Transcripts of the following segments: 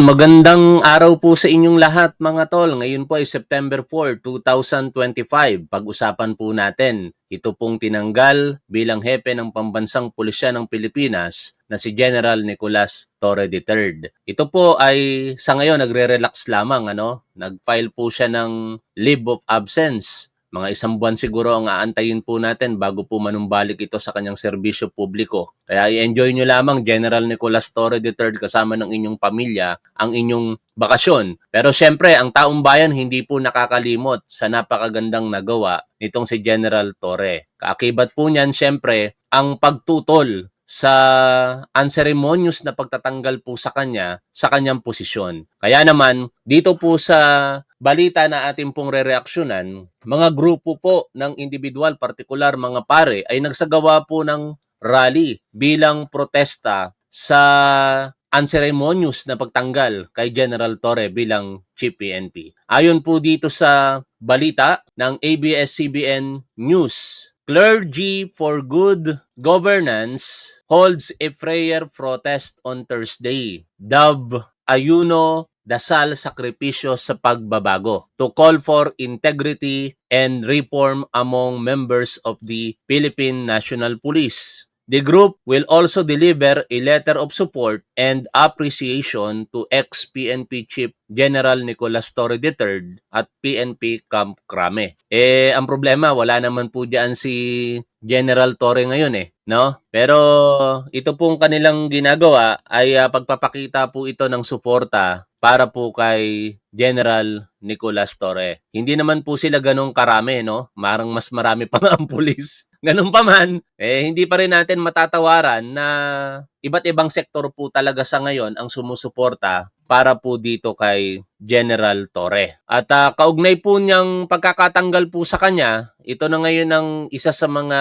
Magandang araw po sa inyong lahat mga tol. Ngayon po ay September 4, 2025. Pag-usapan po natin, ito pong tinanggal bilang hepe ng Pambansang Pulisya ng Pilipinas na si General Nicolas Torre III. Ito po ay sa ngayon nagre-relax lamang, Nag-file po siya ng leave of absence. Mga isang buwan siguro ang aantayin po natin bago po manumbalik ito sa kanyang serbisyo publiko. Kaya i-enjoy nyo lamang General Nicolas Torre III kasama ng inyong pamilya ang inyong bakasyon. Pero syempre, ang taong bayan hindi po nakakalimot sa napakagandang nagawa nitong si General Torre. Kaakibat po niyan syempre ang pagtutol sa unceremonious na pagtatanggal po sa kanya sa kanyang posisyon. Kaya naman, dito po sa balita na ating pong rereaksyonan, mga grupo po ng individual, partikular mga pare, ay nagsagawa po ng rally bilang protesta sa unceremonious na pagtanggal kay General Torre bilang Chief PNP. Ayon po dito sa balita ng ABS-CBN News, Clergy for Good Governance holds a prayer protest on Thursday. Dub Ayuno Dasal Sakripisyo sa Pagbabago to call for integrity and reform among members of the Philippine National Police. The group will also deliver a letter of support and appreciation to ex-PNP Chief General Nicolas Torre III at PNP Camp Crame. Ang problema, wala naman po diyan si General Torre ngayon no? Pero ito pong kanilang ginagawa ay pagpapakita po ito ng suporta para po kay General Nicolas Torre. Hindi naman po sila ganong karami, no? Marang mas marami pa nga ang pulis. Ganun pa man, hindi pa rin natin matatawaran na iba't ibang sektor po talaga sa ngayon ang sumusuporta para po dito kay General Torre. At kaugnay po niyang pagkakatanggal po sa kanya, ito na ngayon ang isa sa mga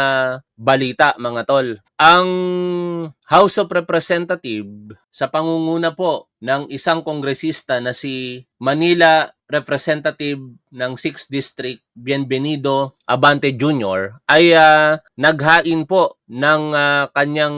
balita mga tol. Ang House of Representatives sa pangunguna po ng isang kongresista na si Manila Representative ng 6th District Bienvenido Abante Jr. ay naghain po ng kanyang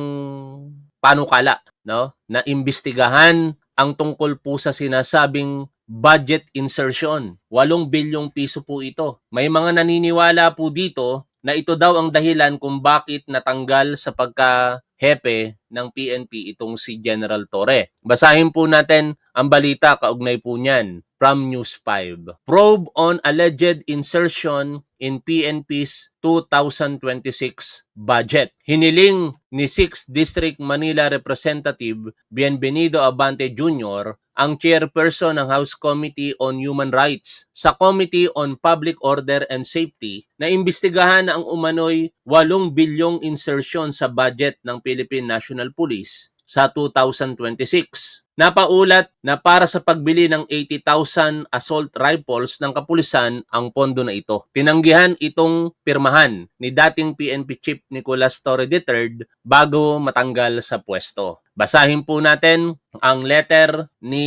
panukala, no, na imbestigahan ang tungkol po sa sinasabing budget insertion. 8 bilyong piso po ito. May mga naniniwala po dito na ito daw ang dahilan kung bakit natanggal sa pagka-hepe ng PNP itong si General Torre. Basahin po natin ang balita kaugnay po niyan from News 5. Probe on alleged insertion in PNP's 2026 budget. Hiniling ni 6th District Manila Representative Bienvenido Abante Jr. ang chairperson ng House Committee on Human Rights sa Committee on Public Order and Safety na imbestigahan ang umano'y 8 bilyong insertion sa budget ng Philippine National Police sa 2026. Napaulat na para sa pagbili ng 80,000 assault rifles ng kapulisan ang pondo na ito. Tinanggihan itong pirmahan ni dating PNP Chief Nicolas Torre III bago matanggal sa pwesto. Basahin po natin ang letter ni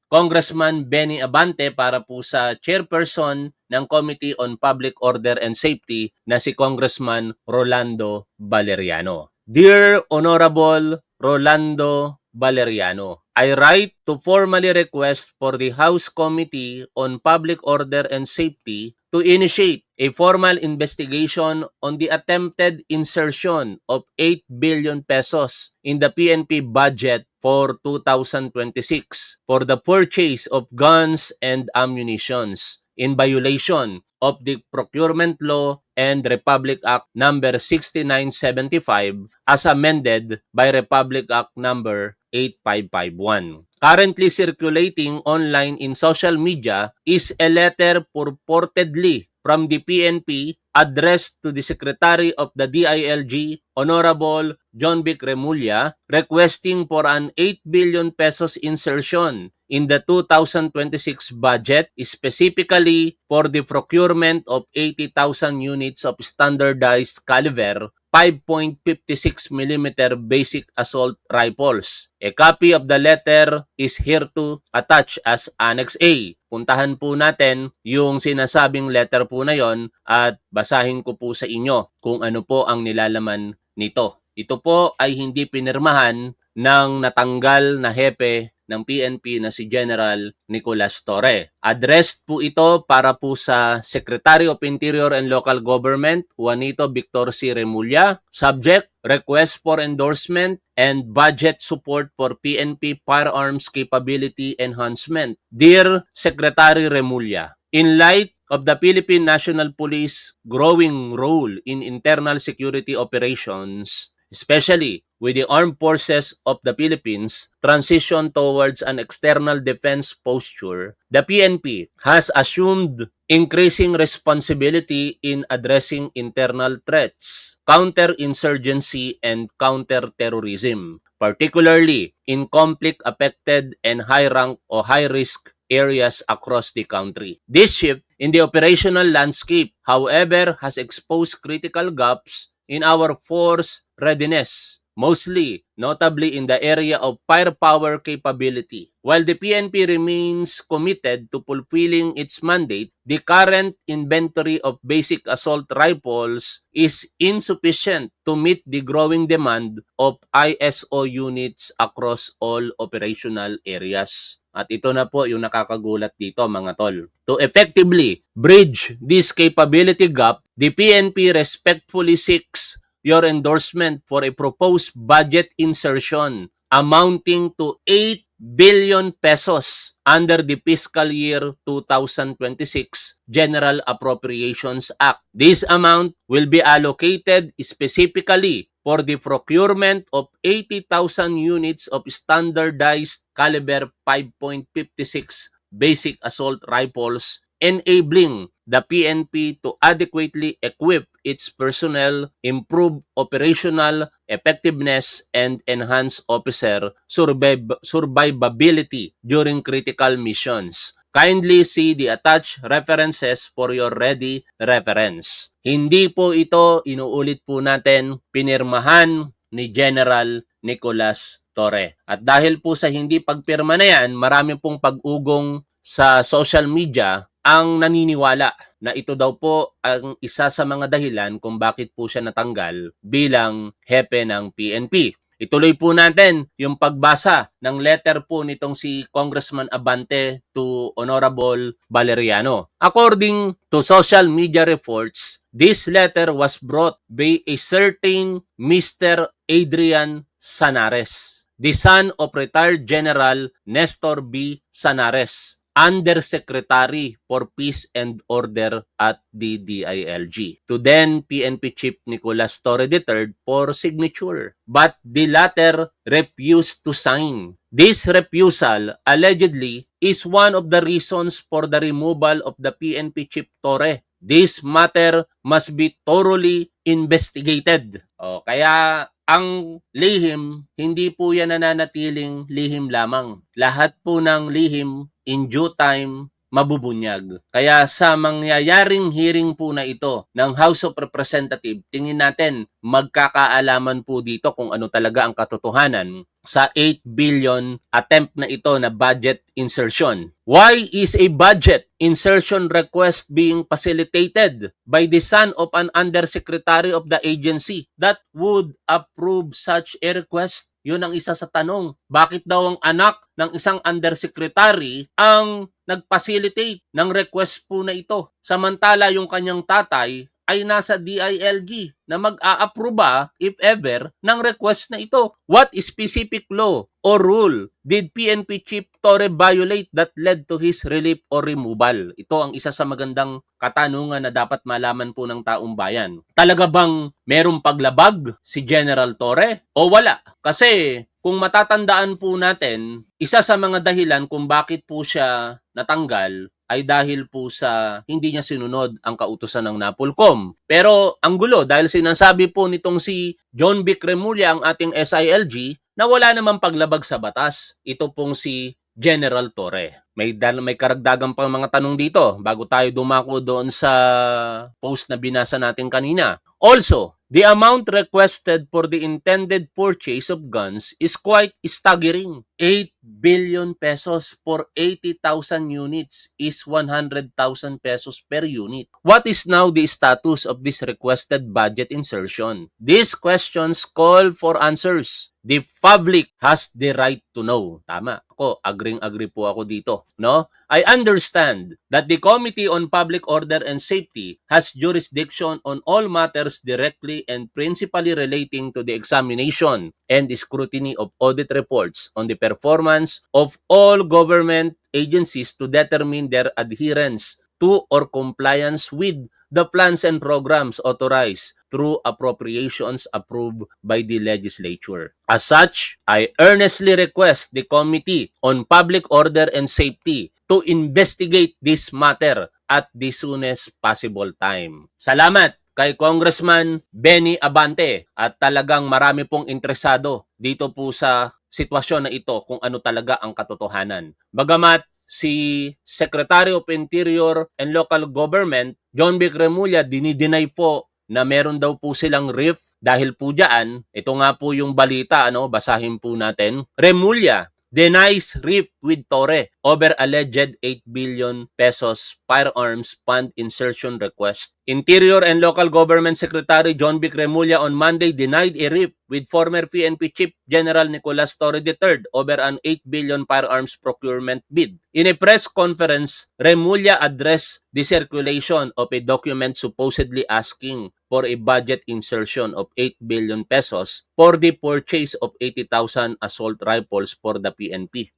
Congressman Benny Abante para po sa chairperson ng Committee on Public Order and Safety na si Congressman Rolando Valeriano. Dear Honorable Rolando Valeriano, I write to formally request for the House Committee on Public Order and Safety to initiate a formal investigation on the attempted insertion of 8 billion pesos in the PNP budget for 2026 for the purchase of guns and ammunitions in violation of the Procurement Law and Republic Act number 6975 as amended by Republic Act number 8551. Currently circulating online in social media is a letter purportedly from the PNP addressed to the Secretary of the DILG, Honorable John Vic Remulla, requesting for an 8 billion pesos insertion in the 2026 budget, specifically for the procurement of 80,000 units of standardized caliber 5.56mm basic assault rifles. A copy of the letter is hereto attached as Annex A. Puntahan po natin yung sinasabing letter po na yon at basahin ko po sa inyo kung ano po ang nilalaman nito. Ito po ay hindi pinirmahan ng natanggal na hepe ng PNP na si General Nicolas Torre. Addressed po ito para po sa Secretary of Interior and Local Government, Juanito Victor C. Remulla. Subject, request for endorsement and budget support for PNP firearms capability enhancement. Dear Secretary Remulla, in light of the Philippine National Police growing role in internal security operations, especially with the armed forces of the Philippines transition towards an external defense posture, the PNP has assumed increasing responsibility in addressing internal threats, counterinsurgency, and counterterrorism, particularly in conflict-affected and high-rank or high-risk areas across the country. This shift in the operational landscape, however, has exposed critical gaps in our force readiness, mostly notably in the area of firepower capability. While the PNP remains committed to fulfilling its mandate, the current inventory of basic assault rifles is insufficient to meet the growing demand of ISO units across all operational areas. At ito na po yung nakakagulat dito mga tol. To effectively bridge this capability gap, the PNP respectfully seeks your endorsement for a proposed budget insertion amounting to 8 billion pesos under the fiscal year 2026 General Appropriations Act. This amount will be allocated specifically for the procurement of 80,000 units of standardized caliber 5.56 basic assault rifles, enabling the PNP to adequately equip its personnel, improve operational effectiveness, and enhance officer survivability during critical missions. Kindly see the attached references for your ready reference. Hindi po ito, inuulit po natin, pinirmahan ni General Nicolas Torre. At dahil po sa hindi pagpirma na yan, marami pong pag-ugong sa social media ang naniniwala na ito daw po ang isa sa mga dahilan kung bakit po siya natanggal bilang hepe ng PNP. Ituloy po natin yung pagbasa ng letter po nitong si Congressman Abante to Honorable Valeriano. According to social media reports, this letter was brought by a certain Mr. Adrian Sanares, the son of retired General Nestor B. Sanares, Undersecretary for Peace and Order at the DILG, to then PNP Chief Nicolas Torre III for signature. But the latter refused to sign. This refusal allegedly is one of the reasons for the removal of the PNP Chief Torre. This matter must be thoroughly investigated. Kaya ang lihim, hindi po yan nananatiling lihim lamang. Lahat po ng lihim in due time mabubunyag. Kaya sa mangyayaring hearing po na ito ng House of Representatives, tingin natin magkakaalaman po dito kung ano talaga ang katotohanan sa 8 billion attempt na ito na budget insertion. Why is a budget insertion request being facilitated by the son of an undersecretary of the agency that would approve such a request? Yun ang isa sa tanong. Bakit daw ang anak ng isang undersecretary ang nag-facilitate ng request po na ito? Samantala yung kanyang tatay ay nasa DILG na mag-a-approve if ever ng request na ito. What specific law or rule did PNP Chief Torre violate that led to his relief or removal? Ito ang isa sa magandang katanungan na dapat malaman po ng taong bayan. Talaga bang merong paglabag si General Torre o wala? Kasi kung matatandaan po natin, isa sa mga dahilan kung bakit po siya natanggal ay dahil po sa hindi niya sinunod ang kautusan ng NAPOLCOM. Pero ang gulo, dahil sinasabi po nitong si John Vic Remulla, ang ating SILG, na wala namang paglabag sa batas. Ito pong si General Torre. May karagdagang pang mga tanong dito bago tayo dumako doon sa post na binasa natin kanina. Also, The amount requested for the intended purchase of guns is quite staggering. 8 billion pesos for 80,000 units is 100,000 pesos per unit. What is now the status of this requested budget insertion? These questions call for answers. The public has the right to know. Tama. Ako, agree po ako dito. No? I understand that the Committee on Public Order and Safety has jurisdiction on all matters directly and principally relating to the examination and scrutiny of audit reports on the performance of all government agencies to determine their adherence to or compliance with the plans and programs authorized through appropriations approved by the legislature. As such, I earnestly request the Committee on Public Order and Safety to investigate this matter at the soonest possible time. Salamat kay Congressman Benny Abante at talagang marami pong interesado dito po sa sitwasyon na ito kung ano talaga ang katotohanan. Bagamat si Secretary of Interior and Local Government, John Vic Remulla, dinideny po na meron daw po silang rift dahil po dyan, ito nga po yung balita, basahin po natin. Remulla denies rift with Torre over alleged 8 billion pesos firearms fund insertion request. Interior and Local Government Secretary John Vic Remulla on Monday denied a rift with former PNP Chief General Nicolas Torre III over an 8 billion firearms procurement bid. In a press conference, Remulla addressed the circulation of a document supposedly asking for a budget insertion of 8 billion pesos for the purchase of 80,000 assault rifles for the PNP.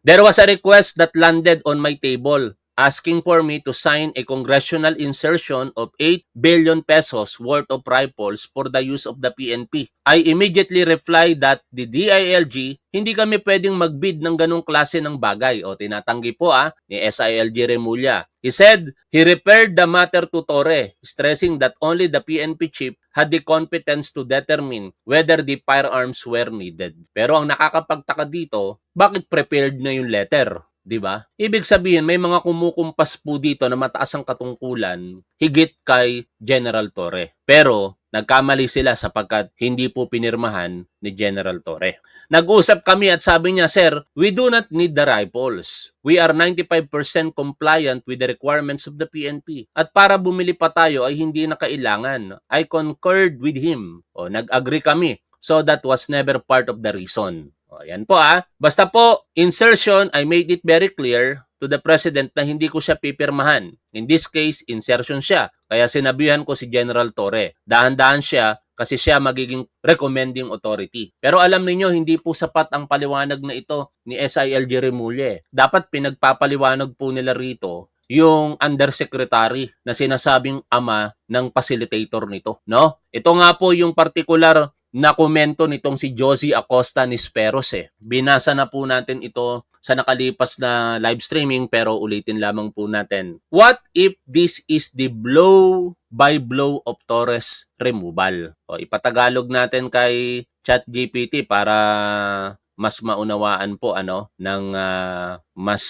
There was a request that landed on my table asking for me to sign a congressional insertion of 8 billion pesos worth of rifles for the use of the PNP. I immediately replied that the DILG, hindi kami pwedeng magbid ng ganong klase ng bagay. O tinatanggi po ni SILG Remulla. He said he referred the matter to Torre, stressing that only the PNP chief had the competence to determine whether the firearms were needed. Pero ang nakakapagtaka dito, bakit prepared na yung letter? Diba? Ibig sabihin, may mga kumukumpas po dito na mataas ang katungkulan higit kay General Torre. Pero nagkamali sila sapagkat hindi po pinirmahan ni General Torre. Nag-usap kami at sabi niya, Sir, we do not need the rifles. We are 95% compliant with the requirements of the PNP. At para bumili pa tayo ay hindi na kailangan. I concurred with him. O, nag-agree kami. So that was never part of the reason. O, yan po Basta po, insertion, I made it very clear to the President na hindi ko siya pipirmahan. In this case, insertion siya. Kaya sinabihan ko si General Torre. Dahan-dahan siya kasi siya magiging recommending authority. Pero alam niyo hindi po sapat ang paliwanag na ito ni SILG Remulla. Dapat pinagpapaliwanag po nila rito yung undersecretary na sinasabing ama ng facilitator nito. No? Ito nga po yung particular na komento nitong si Josie Acosta Nisperos. Binasa na po natin ito sa nakalipas na live streaming pero ulitin lamang po natin. What if this is the blow-by-blow of Torres removal? O, ipatagalog natin kay ChatGPT para mas maunawaan po ng mas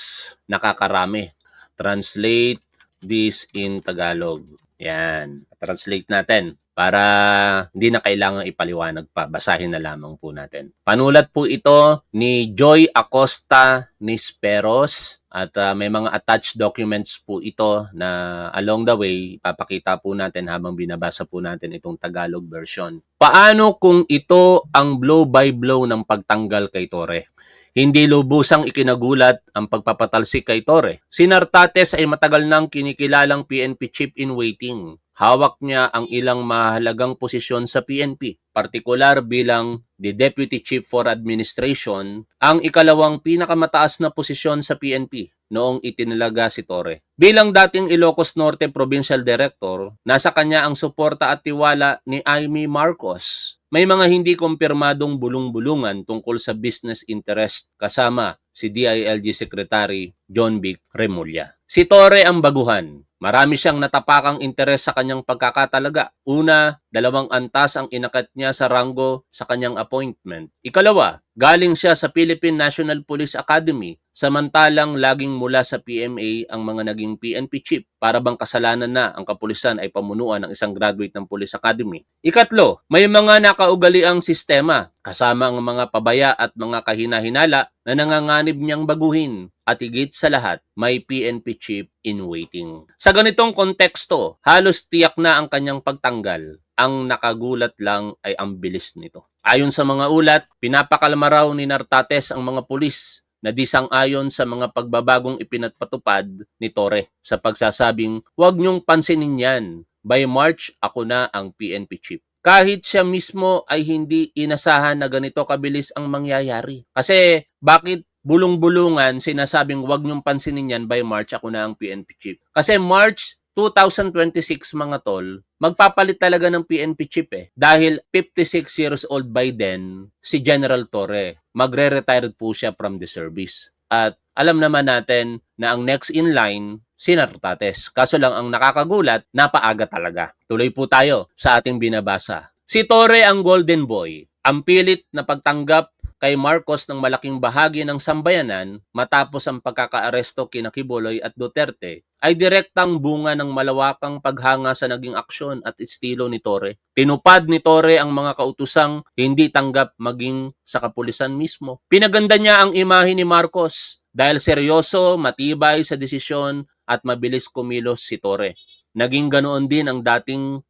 nakakarami. Translate this in Tagalog. Yan. Translate natin para hindi na kailangang ipaliwanag pa. Basahin na lamang po natin. Panulat po ito ni Joy Acosta Nisperos at may mga attached documents po ito na along the way papakita po natin habang binabasa po natin itong Tagalog version. Paano kung ito ang blow-by-blow ng pagtanggal kay Torre? Hindi lubusang ikinagulat ang pagpapatalsik kay Torre. Si Nartates ay matagal nang kinikilalang PNP chief in waiting. Hawak niya ang ilang mahalagang posisyon sa PNP, partikular bilang the Deputy Chief for Administration, ang ikalawang pinakamataas na posisyon sa PNP noong itinalaga si Torre. Bilang dating Ilocos Norte Provincial Director, nasa kanya ang suporta at tiwala ni Amy Marcos. May mga hindi kumpirmadong bulong-bulungan tungkol sa business interest kasama si DILG Secretary John Vic Remulla. Si Torre ang baguhan. Marami siyang natapakang interes sa kanyang pagkakatalaga. Una, 2 antas ang inakat niya sa ranggo sa kanyang appointment. Ikalawa, Galing siya sa Philippine National Police Academy, samantalang laging mula sa PMA ang mga naging PNP chief. Para bang kasalanan na ang kapulisan ay pamunuan ng isang graduate ng Police Academy. Ikatlo, may mga nakaugaliang sistema, kasama ang mga pabaya at mga kahina-hinala na nanganganib niyang baguhin. At higit sa lahat, may PNP chief in waiting. Sa ganitong konteksto, halos tiyak na ang kanyang pagtanggal. Ang nakagulat lang ay ang bilis nito. Ayon sa mga ulat, pinapakalma raw ni Nartates ang mga pulis na di sang-ayon sa mga pagbabagong ipinatpatupad ni Torre sa pagsasabing, "Huwag niyong pansinin yan. By March, ako na ang PNP chief." Kahit siya mismo ay hindi inasahan na ganito kabilis ang mangyayari. Kasi bakit bulong-bulungan sinasabing huwag niyong pansinin yan, by March, ako na ang PNP chief? Kasi March 2026 mga tol, magpapalit talaga ng PNP chief Dahil 56 years old by then, si General Torre. Magre-retired po siya from the service. At alam naman natin na ang next in line, si Nartates. Kaso lang ang nakakagulat, napaaga talaga. Tuloy po tayo sa ating binabasa. Si Torre ang golden boy. Ang pilit na pagtanggap kay Marcos ng malaking bahagi ng sambayanan matapos ang pagkakaaresto kina Quiboloy at Duterte ay direktang bunga ng malawakang paghanga sa naging aksyon at estilo ni Torre. Tinupad ni Torre ang mga kautusang hindi tanggap maging sa kapulisan mismo. Pinaganda niya ang imahe ni Marcos dahil seryoso, matibay sa desisyon at mabilis kumilos si Torre. Naging ganoon din ang dating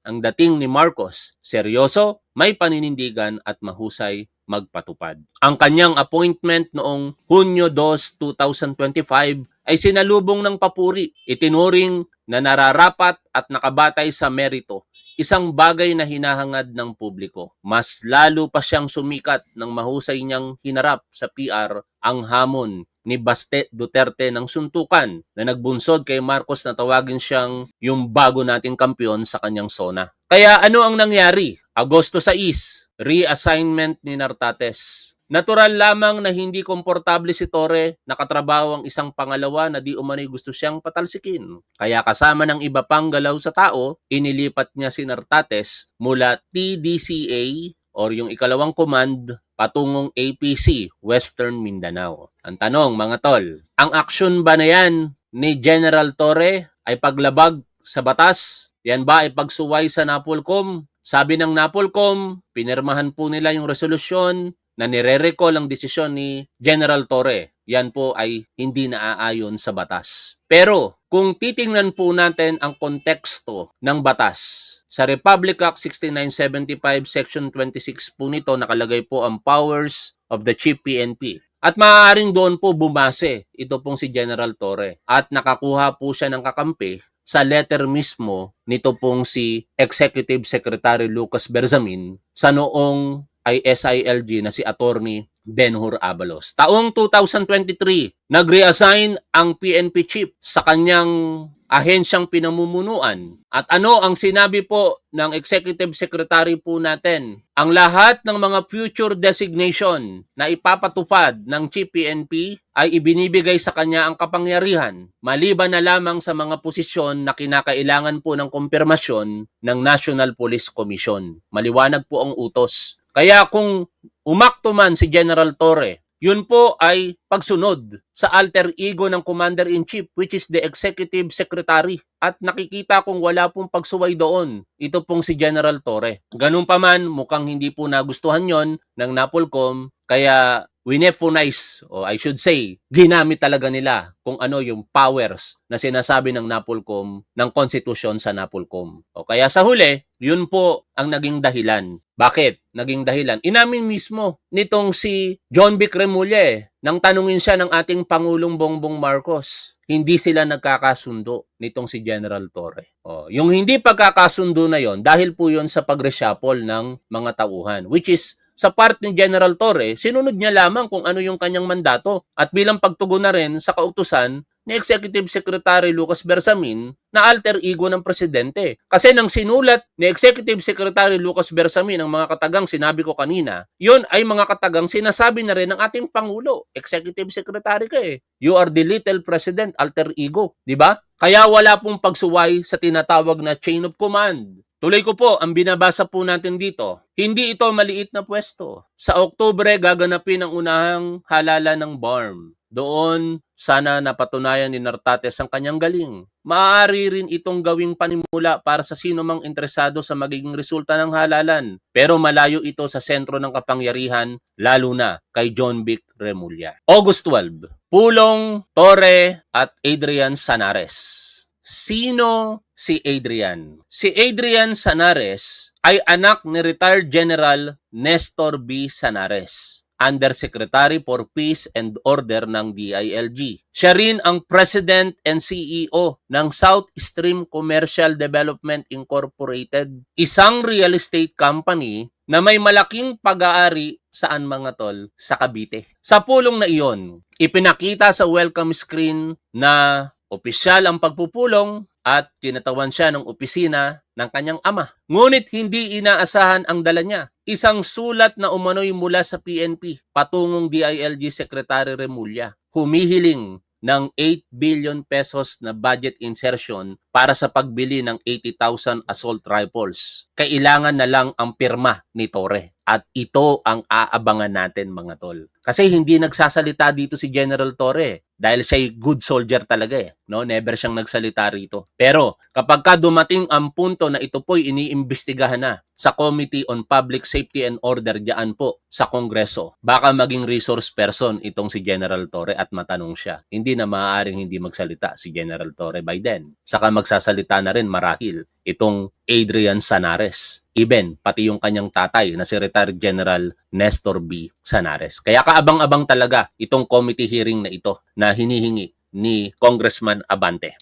ni Marcos. Seryoso, may paninindigan at mahusay magpatupad. Ang kanyang appointment noong Hunyo 2, 2025 ay sinalubong ng papuri. Itinuring na nararapat at nakabatay sa merito. Isang bagay na hinahangad ng publiko. Mas lalo pa siyang sumikat ng mahusay niyang hinarap sa PR ang hamon ni Baste Duterte ng suntukan na nagbunsod kay Marcos na tawagin siyang yung bago nating kampiyon sa kanyang sona. Kaya ano ang nangyari? Agosto 6, reassignment ni Nartates. Natural lamang na hindi komportable si Torre, nakatrabaho ang isang pangalawa na di umano'y gusto siyang patalsikin. Kaya kasama ng iba pang galaw sa tao, inilipat niya si Nartates mula TDCA or yung ikalawang command patungong APC, Western Mindanao. Ang tanong mga tol, ang aksyon ba na yan ni General Torre ay paglabag sa batas? Yan ba ay pagsuway sa NAPOLCOM? Sabi ng NAPOLCOM, pinirmahan po nila yung resolusyon na nire-recall ang desisyon ni General Torre. Yan po ay hindi naaayon sa batas. Pero kung titingnan po natin ang konteksto ng batas, sa Republic Act 6975 Section 26 po nito nakalagay po ang powers of the Chief PNP. At maaaring doon po bumase ito pong si General Torre. At nakakuha po siya ng kakampi sa letter mismo nito pong si Executive Secretary Lucas Bersamin sa noong ay SILG na si Attorney Benhur Abalos. Taong 2023, nag-reassign ang PNP chief sa kanyang ahensyang pinamumunuan. At ano ang sinabi po ng Executive Secretary po natin? Ang lahat ng mga future designation na ipapatupad ng Chief PNP ay ibinibigay sa kanya ang kapangyarihan, maliban na lamang sa mga posisyon na kinakailangan po ng kumpirmasyon ng National Police Commission. Maliwanag po ang utos. Kaya kung umakto man si General Torre, yun po ay pagsunod sa alter ego ng Commander-in-Chief which is the Executive Secretary. At nakikita kong wala pong pagsuway doon. Ito pong si General Torre. Ganun pa man, mukhang hindi po nagustuhan yon ng NAPOLCOM. Kaya winephonize, o I should say, ginamit talaga nila kung ano yung powers na sinasabi ng NAPOLCOM ng konstitusyon sa NAPOLCOM. O kaya sa huli, yun po ang naging dahilan. Bakit naging dahilan? Inamin mismo nitong si John Vic Remulla nang tanungin siya ng ating Pangulong Bongbong Marcos. Hindi sila nagkakasundo nitong si General Torre. Yung hindi pagkakasundo na yon dahil po yon sa pag-reshuffle ng mga tauhan, which is sa part ni General Torre, sinunod niya lamang kung ano yung kanyang mandato at bilang pagtugon na rin sa kautusan ni Executive Secretary Lucas Bersamin na alter ego ng presidente. Kasi nang sinulat ni Executive Secretary Lucas Bersamin ang mga katagang sinabi ko kanina, yun ay mga katagang sinasabi na rin ng ating Pangulo. Executive Secretary ka You are the little president, alter ego. Di ba? Kaya wala pong pagsuway sa tinatawag na chain of command Tuloy ko po, ang binabasa po natin dito, hindi ito maliit na pwesto. Sa Oktubre, gaganapin ang unahang halalan ng BARM. Doon, sana napatunayan ni Nartates ang kanyang galing. Maaari rin itong gawing panimula para sa sino mang interesado sa magiging resulta ng halalan. Pero malayo ito sa sentro ng kapangyarihan, lalo na kay John Vic Remulla. August 12, Pulong, Torre at Adrian Sanares. Sino si Adrian? Si Adrian Sanares ay anak ni retired General Nestor B. Sanares, Undersecretary for Peace and Order ng DILG. Siya rin ang President and CEO ng South Stream Commercial Development Incorporated, isang real estate company na may malaking pag-aari saan mga tol? Sa Cavite. Sa pulong na iyon, ipinakita sa welcome screen na opisyal ang pagpupulong at tinatawan siya ng opisina ng kanyang ama. Ngunit hindi inaasahan ang dala niya. Isang sulat na umano'y mula sa PNP patungong DILG Secretary Remulla. Humihiling ng 8 billion pesos na budget insertion para sa pagbili ng 80,000 assault rifles. Kailangan na lang ang pirma ni Torre. At ito ang aabangan natin mga tol. Kasi hindi nagsasalita dito si General Torre dahil siya'y good soldier talaga eh. No? Never siyang nagsalita rito. Pero kapag ka dumating ang punto na ito po'y iniimbestigahan na sa Committee on Public Safety and Order diyan po sa Kongreso, baka maging resource person itong si General Torre at matanong siya. Hindi na maaaring hindi magsalita si General Torre by then. Saka magsasalita na rin marahil itong Adrian Sanares. Even, pati yung kanyang tatay na si retired General Nestor B. Sanares. Kaya kaabang-abang talaga itong committee hearing na ito na hinihingi ni Congressman Abante.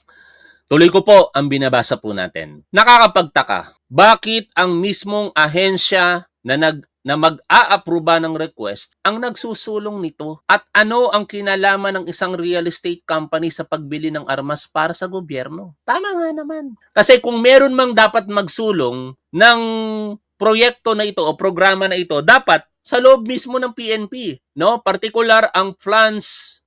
Tuloy ko po ang binabasa po natin. Nakakapagtaka, bakit ang mismong ahensya na mag-a-aproba ng request ang nagsusulong nito at ano ang kinalaman ng isang real estate company sa pagbili ng armas para sa gobyerno? Tama nga naman. Kasi kung meron mang dapat magsulong ng proyekto na ito o programa na ito, dapat sa loob mismo ng PNP, no? Particular ang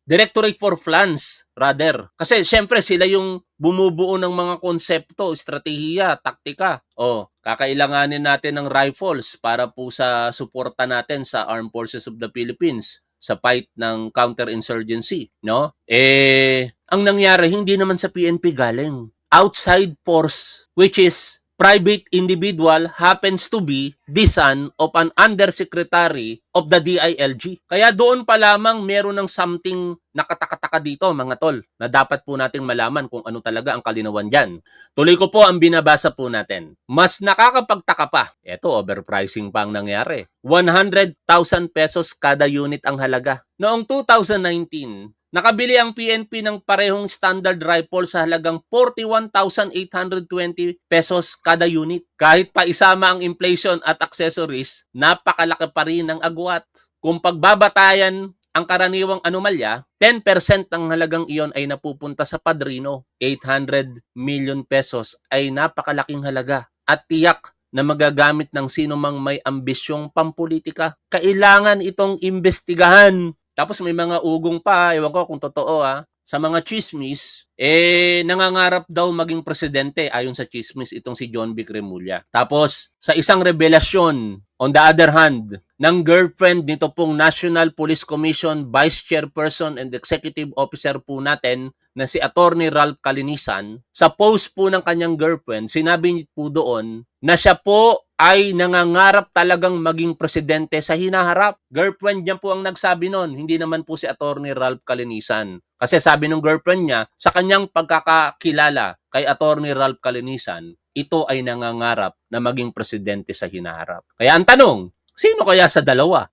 Directorate for Plans, rather. Kasi syempre sila yung bumubuo ng mga konsepto, estratehiya, taktika. Kakailanganin natin ng rifles para po sa suporta natin sa Armed Forces of the Philippines sa fight ng counterinsurgency, no? Ang nangyari hindi naman sa PNP galing. Outside force, which is private individual, happens to be the son of an undersecretary of the DILG. Kaya doon pa lamang meron ng something nakatakataka dito mga tol na dapat po nating malaman kung ano talaga ang kalinawan dyan. Tuloy ko po ang binabasa po natin. Mas nakakapagtaka pa. Ito, overpricing pa ang nangyari. 100,000 pesos kada unit ang halaga. Noong 2019, nakabili ang PNP ng parehong standard rifle sa halagang 41,820 pesos kada unit. Kahit pa isama ang inflation at accessories, napakalaki pa rin ng agwat. Kung pagbabatayan ang karaniwang anomalya, 10% ng halagang iyon ay napupunta sa padrino. 800 million pesos ay napakalaking halaga at tiyak na magagamit ng sino mang may ambisyong pampolitika. Kailangan itong imbestigahan. Tapos may mga ugong pa, ewan ko kung totoo sa mga chismis, nangangarap daw maging presidente ayon sa chismis itong si John Vic Remulla. Tapos sa isang revelasyon, on the other hand, ng girlfriend nito pong National Police Commission Vice Chairperson and Executive Officer po natin na si Attorney Ralph Calinisan, sa post po ng kanyang girlfriend, sinabi po doon na siya po ay nangangarap talagang maging presidente sa hinaharap. Girlfriend niya po ang nagsabi noon, hindi naman po si Attorney Ralph Calinisan. Kasi sabi ng girlfriend niya, sa kanyang pagkakakilala kay Attorney Ralph Calinisan, ito ay nangangarap na maging presidente sa hinaharap. Kaya ang tanong, sino kaya sa dalawa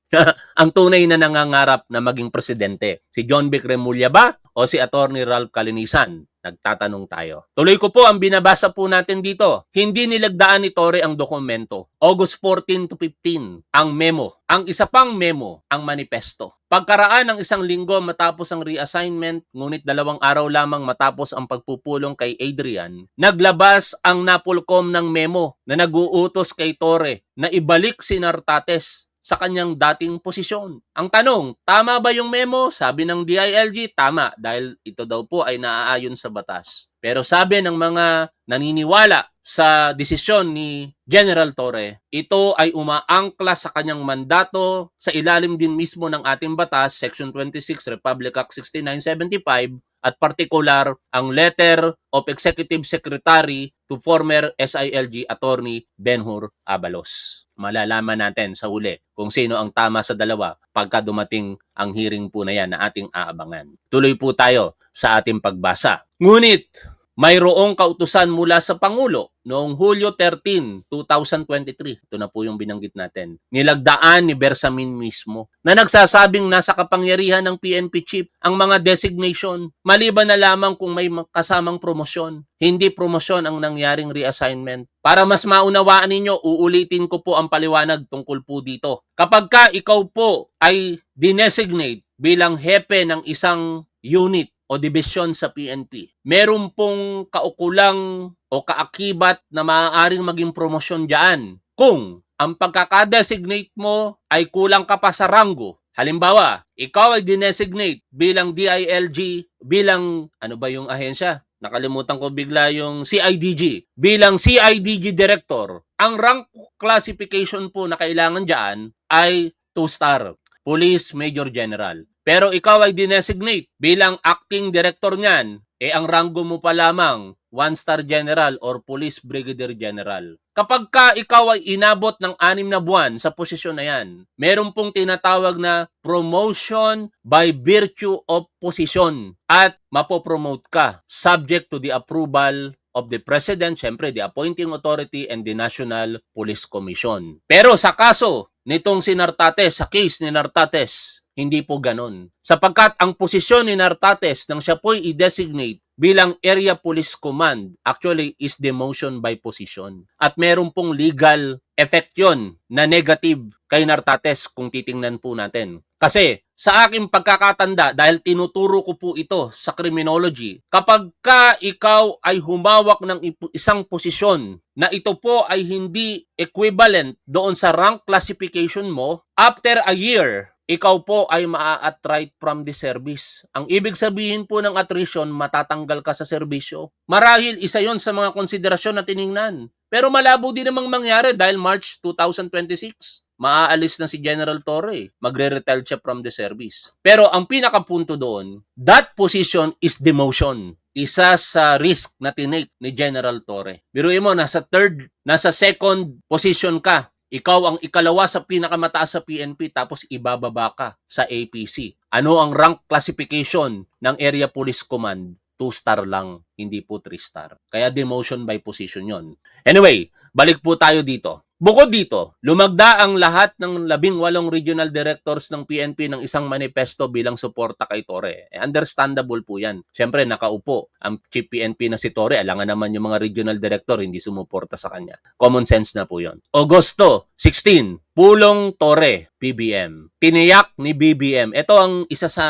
ang tunay na nangangarap na maging presidente? Si John Vic Remulla ba o si Attorney Ralph Calinisan? Nagtatanong tayo. Tuloy ko po ang binabasa po natin dito. Hindi nilagdaan ni Torre ang dokumento. August 14 to 15, ang memo. Ang isa pang memo, ang manifesto. Pagkaraan ng isang linggo matapos ang reassignment, ngunit 2 araw lamang matapos ang pagpupulong kay Adrian, naglabas ang NAPOLCOM ng memo na nag-uutos kay Torre na ibalik si Nartates sa kanyang dating posisyon. Ang tanong, tama ba yung memo? Sabi ng DILG, tama dahil ito daw po ay naaayon sa batas. Pero sabi ng mga naniniwala sa desisyon ni General Torre, ito ay umaangkla sa kanyang mandato sa ilalim din mismo ng ating batas, Section 26, Republic Act 6975, at partikular ang letter of Executive Secretary to former SILG Attorney Benhur Abalos. Malalaman natin sa huli kung sino ang tama sa dalawa pagka dumating ang hearing po na yan na ating aabangan. Tuloy po tayo sa ating pagbasa. Ngunit, mayroong kautusan mula sa Pangulo noong Hulyo 13, 2023. Ito na po yung binanggit natin. Nilagdaan ni Bersamin mismo na nagsasabing nasa kapangyarihan ng PNP chief ang mga designation maliban na lamang kung may kasamang promosyon. Hindi promosyon ang nangyaring reassignment. Para mas maunawaan ninyo, uulitin ko po ang paliwanag tungkol po dito. Kapag ka ikaw po ay dinesignate bilang hepe ng isang unit o dibisyon sa PNP, meron pong kaukulang o kaakibat na maaaring maging promosyon dyan kung ang pagkakadesignate mo ay kulang ka pa sa ranggo. Halimbawa, ikaw ay dinesignate bilang DILG, bilang ano ba yung ahensya? Nakalimutan ko bigla yung CIDG. Bilang CIDG Director, ang rank classification po na kailangan dyan ay 2-star, Police Major General. Pero ikaw ay dinesignate bilang acting director niyan, ang ranggo mo pa lamang 1-star General or Police Brigadier General. Kapag ka ikaw ay inabot ng 6 na buwan sa posisyon na yan, meron pong tinatawag na promotion by virtue of position at mapopromote ka subject to the approval of the President, syempre the appointing authority and the National Police Commission. Pero sa kaso nitong si Nartates, sa case ni Nartates, hindi po ganon. Sapagkat ang posisyon ni Nartates nang siya po'y i-designate bilang Area Police Command actually is demotion by position. At meron pong legal effect yun na negative kay Nartates kung titingnan po natin. Kasi sa aking pagkakatanda, dahil tinuturo ko po ito sa criminology, kapag ka ikaw ay humawak ng isang posisyon na ito po ay hindi equivalent doon sa rank classification mo, after a year, ikaw po ay maa-attrite from the service. Ang ibig sabihin po ng attrition, matatanggal ka sa serbisyo. Marahil isa yon sa mga konsiderasyon na tiningnan. Pero malabo din namang mangyari dahil March 2026. Maaalis na si General Torre. Magre-retire siya from the service. Pero ang pinakapunto doon, that position is demotion. Isa sa risk na tinake ni General Torre. Biruin mo, nasa second position ka. Ikaw ang ikalawa sa pinakamataas sa PNP tapos ibababa ka sa APC. Ano ang rank classification ng Area Police Command? 2-star lang, hindi po 3-star. Kaya demotion by position yon. Anyway, balik po tayo dito. Bukod dito, lumagda ang lahat ng 18 regional directors ng PNP ng isang manifesto bilang suporta kay Torre. Understandable po yan. Siyempre, nakaupo ang Chief PNP na si Torre. Alangan naman yung mga regional director hindi sumuporta sa kanya. Common sense na po yon. Agosto 16, Pulong Torre, BBM. Tiniyak ni BBM. Ito ang isa sa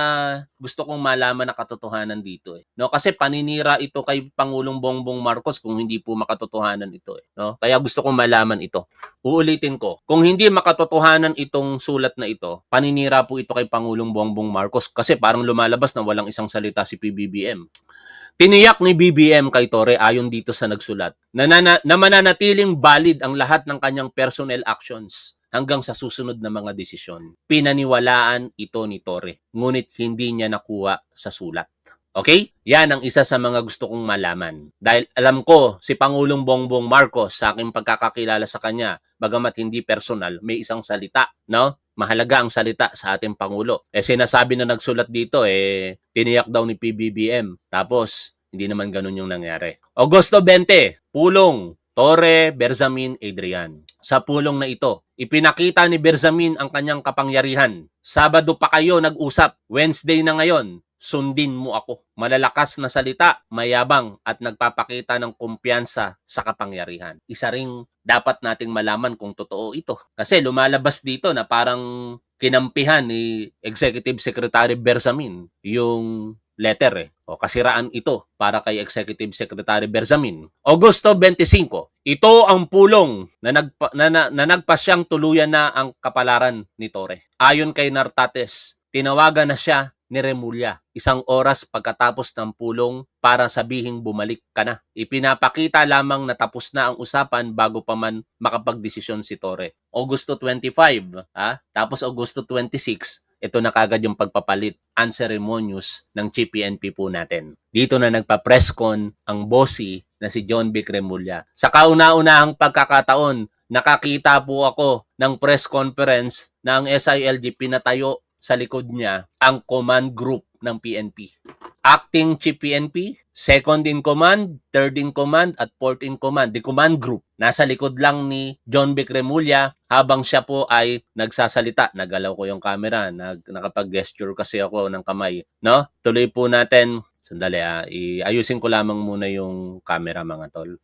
gusto kong malaman na katotohanan dito. No? Kasi paninira ito kay Pangulong Bongbong Marcos kung hindi po makatotohanan ito. No? Kaya gusto kong malaman ito. Uulitin ko, kung hindi makatotohanan itong sulat na ito, paninira po ito kay Pangulong Bongbong Marcos kasi parang lumalabas na walang isang salita si PBBM. Tiniyak ni BBM kay Torre ayon dito sa nagsulat na mananatiling valid ang lahat ng kanyang personnel actions hanggang sa susunod na mga desisyon. Pinaniwalaan ito ni Torre, ngunit hindi niya nakuha sa sulat. Okay? Yan ang isa sa mga gusto kong malaman. Dahil alam ko, si Pangulong Bongbong Marcos, sa aking pagkakakilala sa kanya, bagamat hindi personal, may isang salita, no? Mahalaga ang salita sa ating Pangulo. Sinasabi na nagsulat dito, tiniyak daw ni PBBM. Tapos, hindi naman ganun yung nangyari. Agosto 20, Pulong, Torre, Bersamin, Adrian. Sa pulong na ito, ipinakita ni Bersamin ang kanyang kapangyarihan. Sabado pa kayo nag-usap. Wednesday na ngayon, sundin mo ako. Malalakas na salita, mayabang at nagpapakita ng kumpiyansa sa kapangyarihan. Isa ring dapat nating malaman kung totoo ito. Kasi lumalabas dito na parang kinampihan ni Executive Secretary Bersamin yung letter O kasiraan ito para kay Executive Secretary Bersamin. Agosto 25, ito ang pulong na nagpasyang tuluyan na ang kapalaran ni Torre. Ayon kay Nartates, tinawagan na siya ni Remulla 1 oras pagkatapos ng pulong para sabihing bumalik ka na. Ipinapakita lamang na tapos na ang usapan bago pa man makapagdesisyon si Torre. Agosto 25, tapos Agosto 26, ito na kagad yung pagpapalit unceremonious ng Chief PNP po natin. Dito na nagpa-presscon ang bossy na si John Vic Remulla. Sa kauna-unahang pagkakataon, nakakita po ako ng press conference na ang SILG pinatayo sa likod niya ang command group ng PNP. Acting Chief PNP, Second in Command, Third in Command, at Fourth in Command. The command group. Nasa likod lang ni John Vic Remulla habang siya po ay nagsasalita. Nagalaw ko yung camera. Nakapag-gesture kasi ako ng kamay. No? Tuloy po natin. Sandali iayusin ko lamang muna yung camera mga tol.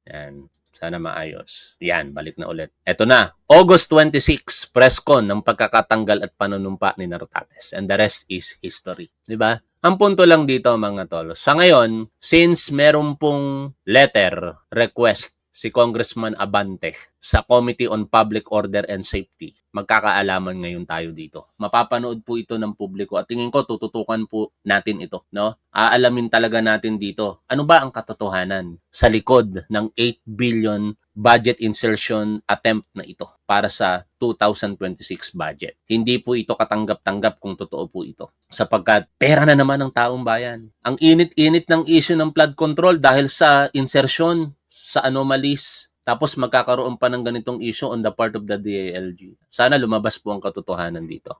Yan. Sana maayos. Yan, balik na ulit. Eto na. August 26, press con ng pagkakatanggal at panunumpa ni Nartates. And the rest is history. Diba? Ang punto lang dito mga tol, sa ngayon, since meron pong letter request si Congressman Abante sa Committee on Public Order and Safety, magkakaalaman ngayon tayo dito. Mapapanood po ito ng publiko at tingin ko tututukan po natin ito, no? Aalamin talaga natin dito. Ano ba ang katotohanan sa likod ng 8 billion budget insertion attempt na ito para sa 2026 budget? Hindi po ito katanggap-tanggap kung totoo po ito. Sapagkat pera na naman ng taong bayan. Ang init-init ng issue ng flood control dahil sa insertion, sa anomalies, tapos magkakaroon pa ng ganitong issue on the part of the DILG. Sana lumabas po ang katotohanan dito.